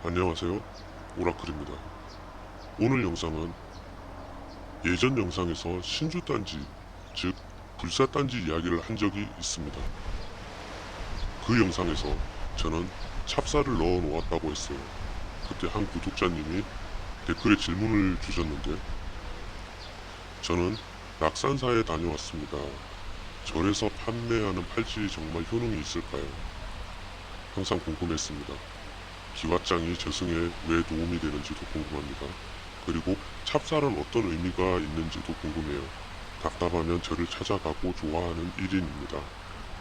안녕하세요. 오라클입니다. 오늘 영상은 예전 영상에서 신주단지, 즉 불사단지 이야기를 한 적이 있습니다. 그 영상에서 저는 찹쌀을 넣어 놓았다고 했어요. 그때 한 구독자님이 댓글에 질문을 주셨는데 저는 낙산사에 다녀왔습니다. 절에서 판매하는 팔찌 정말 효능이 있을까요? 항상 궁금했습니다. 기왓장이 저승에 왜 도움이 되는지도 궁금합니다. 그리고 찹쌀은 어떤 의미가 있는지도 궁금해요. 답답하면 저를 찾아가고 좋아하는 1인입니다.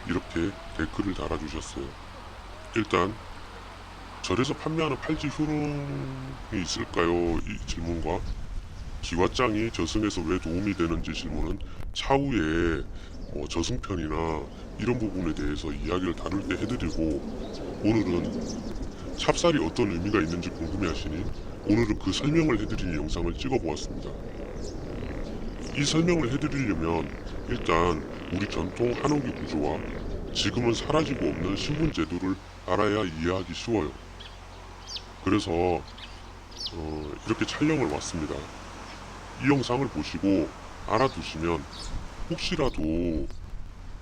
이렇게 댓글을 달아주셨어요. 일단 절에서 판매하는 팔찌 효능이 있을까요? 이 질문과 기왓장이 저승에서 왜 도움이 되는지 질문은 차후에 저승편이나 이런 부분에 대해서 이야기를 다룰 때 해드리고, 오늘은 찹쌀이 어떤 의미가 있는지 궁금해하시니 오늘은 그 설명을 해드리는 영상을 찍어보았습니다. 이 설명을 해드리려면 일단 우리 전통 한옥의 구조와 지금은 사라지고 없는 신분 제도를 알아야 이해하기 쉬워요. 그래서 이렇게 촬영을 왔습니다. 이 영상을 보시고 알아두시면 혹시라도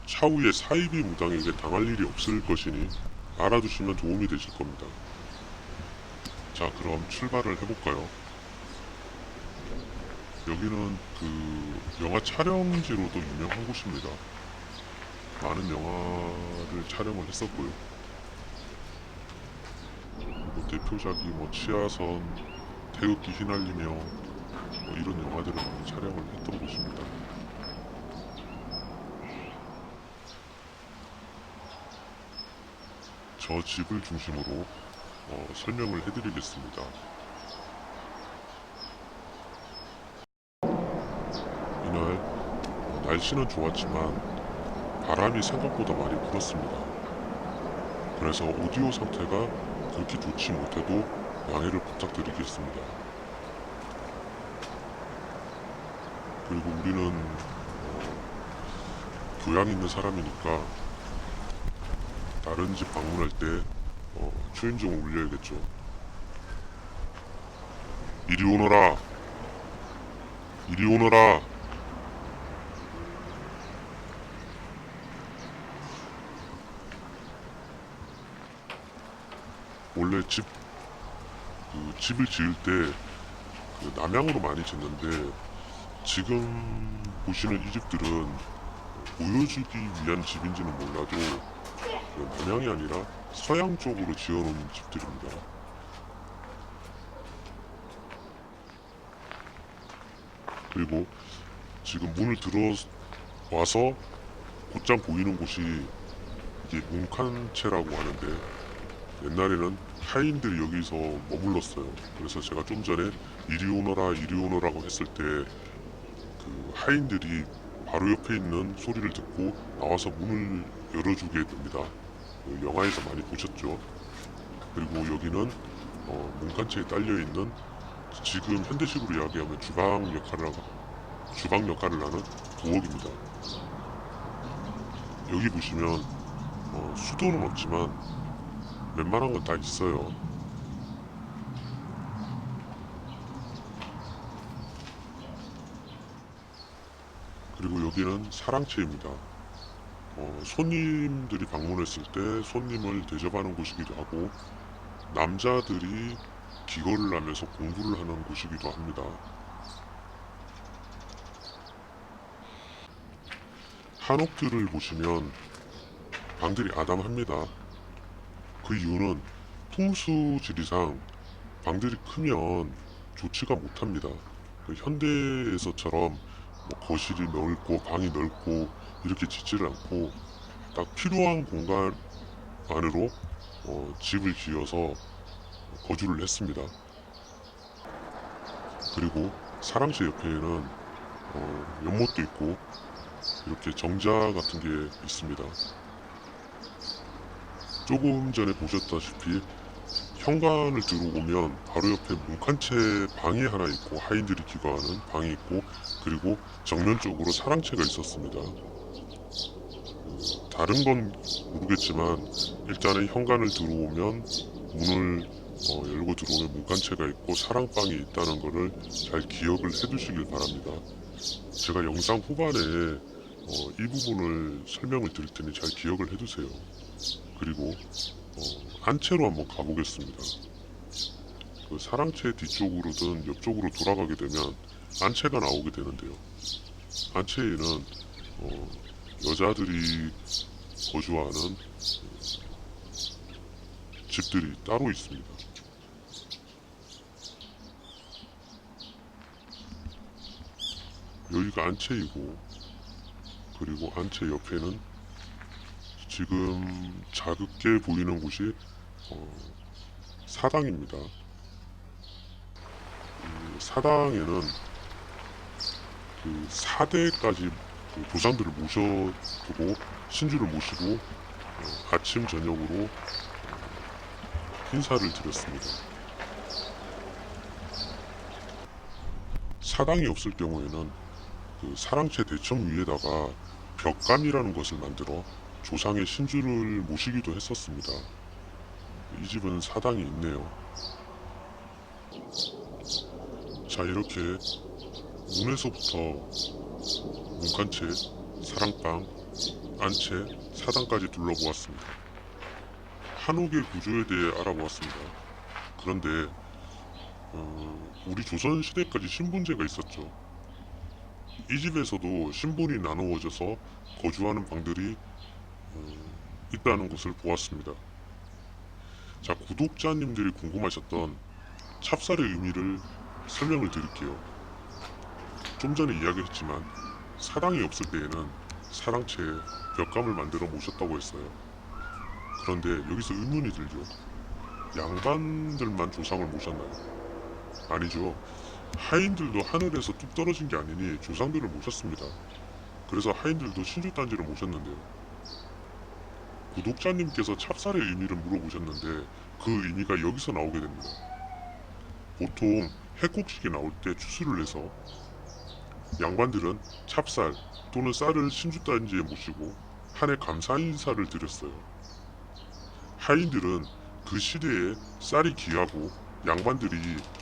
차후에 사이비 무당에게 당할 일이 없을 것이니 알아두시면 도움이 되실 겁니다. 자, 그럼 출발을 해볼까요? 여기는 그 영화 촬영지로도 유명한 곳입니다. 많은 영화를 촬영을 했었고요. 그리고 대표작이 치아선, 태극기 휘날리며 이런 영화들을 많이 촬영을 했던 곳입니다. 저 집을 중심으로 설명을 해드리겠습니다. 이날 날씨는 좋았지만 바람이 생각보다 많이 불었습니다. 그래서 오디오 상태가 그렇게 좋지 못해도 양해를 부탁드리겠습니다. 그리고 우리는 교양 있는 사람이니까 다른 집 방문할 때 초인종을 울려야겠죠. 이리 오너라! 이리 오너라! 원래 집을 지을 때 남향으로 많이 짓는데, 지금 보시는 이 집들은 보여주기 위한 집인지는 몰라도 남향이 아니라 서양 쪽으로 지어놓은 집들입니다. 그리고 지금 문을 들어와서 곧장 보이는 곳이 이게 문칸체라고 하는데, 옛날에는 하인들이 여기서 머물렀어요. 그래서 제가 좀 전에 이리 오너라 이리 오너라고 했을 때 그 하인들이 바로 옆에 있는 소리를 듣고 나와서 문을 열어주게 됩니다. 영화에서 많이 보셨죠. 그리고 여기는 문간체에 딸려있는, 지금 현대식으로 이야기하면 주방 역할을 하는 부엌입니다. 여기 보시면 수도는 없지만 웬만한 건 다 있어요. 그리고 여기는 사랑채입니다. 손님들이 방문했을 때 손님을 대접하는 곳이기도 하고, 남자들이 기거를 하면서 공부를 하는 곳이기도 합니다. 한옥들을 보시면 방들이 아담합니다. 그 이유는 풍수지리상 방들이 크면 좋지가 못합니다. 현대에서처럼 거실이 넓고 방이 넓고 이렇게 짓지를 않고 딱 필요한 공간 안으로 집을 지어서 거주를 했습니다. 그리고 사랑채 옆에는 연못도 있고 이렇게 정자 같은 게 있습니다. 조금 전에 보셨다시피 현관을 들어오면 바로 옆에 문칸체 방이 하나 있고, 하인들이 기거하는 방이 있고, 그리고 정면쪽으로 사랑채가 있었습니다. 다른 건 모르겠지만 일단은 현관을 들어오면 문을 열고 들어오면 문간체가 있고 사랑방이 있다는 것을 잘 기억을 해두시길 바랍니다. 제가 영상 후반에 이 부분을 설명을 드릴 테니 잘 기억을 해두세요. 그리고 안채로 한번 가보겠습니다. 그 사랑채 뒤쪽으로든 옆쪽으로 돌아가게 되면 안채가 나오게 되는데요. 안채에는 여자들이 거주하는 집들이 따로 있습니다. 여기가 안채이고, 그리고 안채 옆에는 지금 자극게 보이는 곳이 사당입니다. 사당에는 그 4대까지 그 조상들을 모셔두고 신주를 모시고 아침 저녁으로 인사를 드렸습니다. 사당이 없을 경우에는 그 사랑채 대청 위에다가 벽감이라는 것을 만들어 조상의 신주를 모시기도 했었습니다. 이 집은 사당이 있네요. 자, 이렇게 문에서부터 문간채, 사랑방, 안채, 사당까지 둘러보았습니다. 한옥의 구조에 대해 알아보았습니다. 그런데 우리 조선시대까지 신분제가 있었죠. 이 집에서도 신분이 나누어져서 거주하는 방들이 있다는 것을 보았습니다. 자, 구독자님들이 궁금하셨던 찹쌀의 의미를 설명을 드릴게요. 좀 전에 이야기했지만 사당이 없을 때에는 사랑채 벽감을 만들어 모셨다고 했어요. 그런데 여기서 의문이 들죠. 양반들만 조상을 모셨나요? 아니죠. 하인들도 하늘에서 뚝 떨어진 게 아니니 조상들을 모셨습니다. 그래서 하인들도 신주단지를 모셨는데요. 구독자님께서 찹쌀의 의미를 물어보셨는데 그 의미가 여기서 나오게 됩니다. 보통 해곡식이 나올 때 추수를 해서 양반들은 찹쌀 또는 쌀을 신주단지에 모시고 한 해 감사 인사를 드렸어요. 하인들은 그 시대에 쌀이 귀하고 양반들이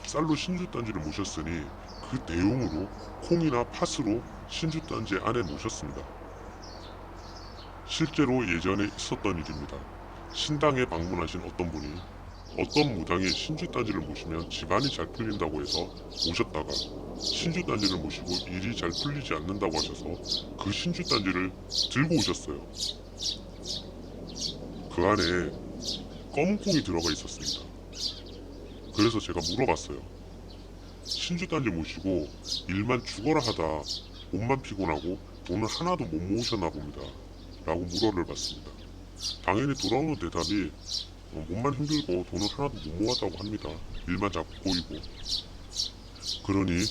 쌀로 신주단지를 모셨으니 그 대용으로 콩이나 팥으로 신주단지 안에 모셨습니다. 실제로 예전에 있었던 일입니다. 신당에 방문하신 어떤 분이 어떤 무당이 신주단지를 모시면 집안이 잘 풀린다고 해서 모셨다가 신주단지를 모시고 일이 잘 풀리지 않는다고 하셔서 그 신주단지를 들고 오셨어요. 그 안에 검은 콩이 들어가 있었습니다. 그래서 제가 물어봤어요. 신주단지 모시고 일만 죽어라 하다 몸만 피곤하고 돈을 하나도 못 모으셨나 봅니다. 라고 물어를 받습니다. 당연히 돌아오는 대답이 몸만 힘들고 돈을 하나도 못 모았다고 합니다. 일만 자꾸 꼬이고. 그러니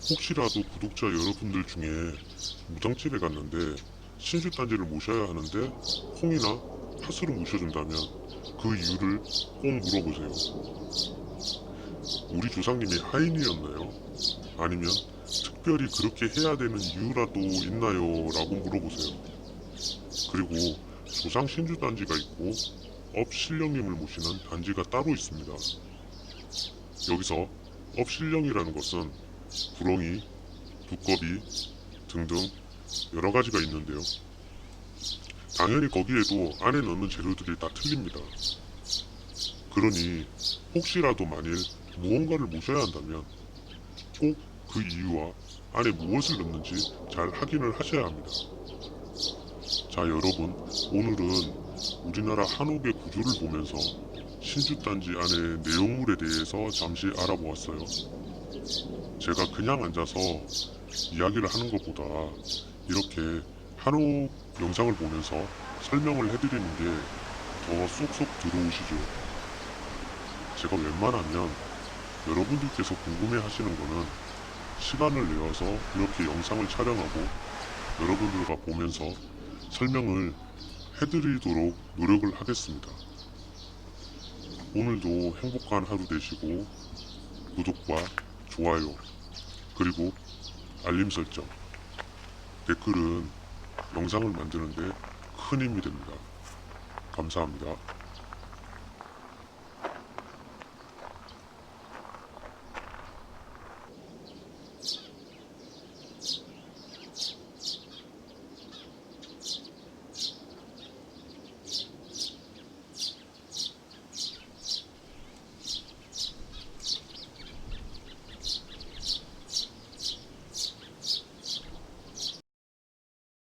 혹시라도 구독자 여러분들 중에 무당집에 갔는데 신주단지를 모셔야 하는데 콩이나 팥으로 모셔준다면 그 이유를 꼭 물어보세요. 우리 조상님이 하인이었나요? 아니면 특별히 그렇게 해야 되는 이유라도 있나요? 라고 물어보세요. 그리고 조상 신주단지가 있고 업신령님을 모시는 단지가 따로 있습니다. 여기서 업신령이라는 것은 구렁이, 두꺼비 등등 여러 가지가 있는데요. 당연히 거기에도 안에 넣는 재료들이 다 틀립니다. 그러니 혹시라도 만일 무언가를 모셔야 한다면 꼭 그 이유와 안에 무엇을 넣는지 잘 확인을 하셔야 합니다. 자, 여러분, 오늘은 우리나라 한옥의 구조를 보면서 신주단지 안의 내용물에 대해서 잠시 알아보았어요. 제가 그냥 앉아서 이야기를 하는 것보다 이렇게 한옥 영상을 보면서 설명을 해드리는 게 더 쏙쏙 들어오시죠. 제가 웬만하면 여러분들께서 궁금해 하시는 거는 시간을 내어서 이렇게 영상을 촬영하고 여러분들과 보면서 설명을 해드리도록 노력을 하겠습니다. 오늘도 행복한 하루 되시고 구독과 좋아요 그리고 알림 설정, 댓글은 영상을 만드는데 큰 힘이 됩니다. 감사합니다.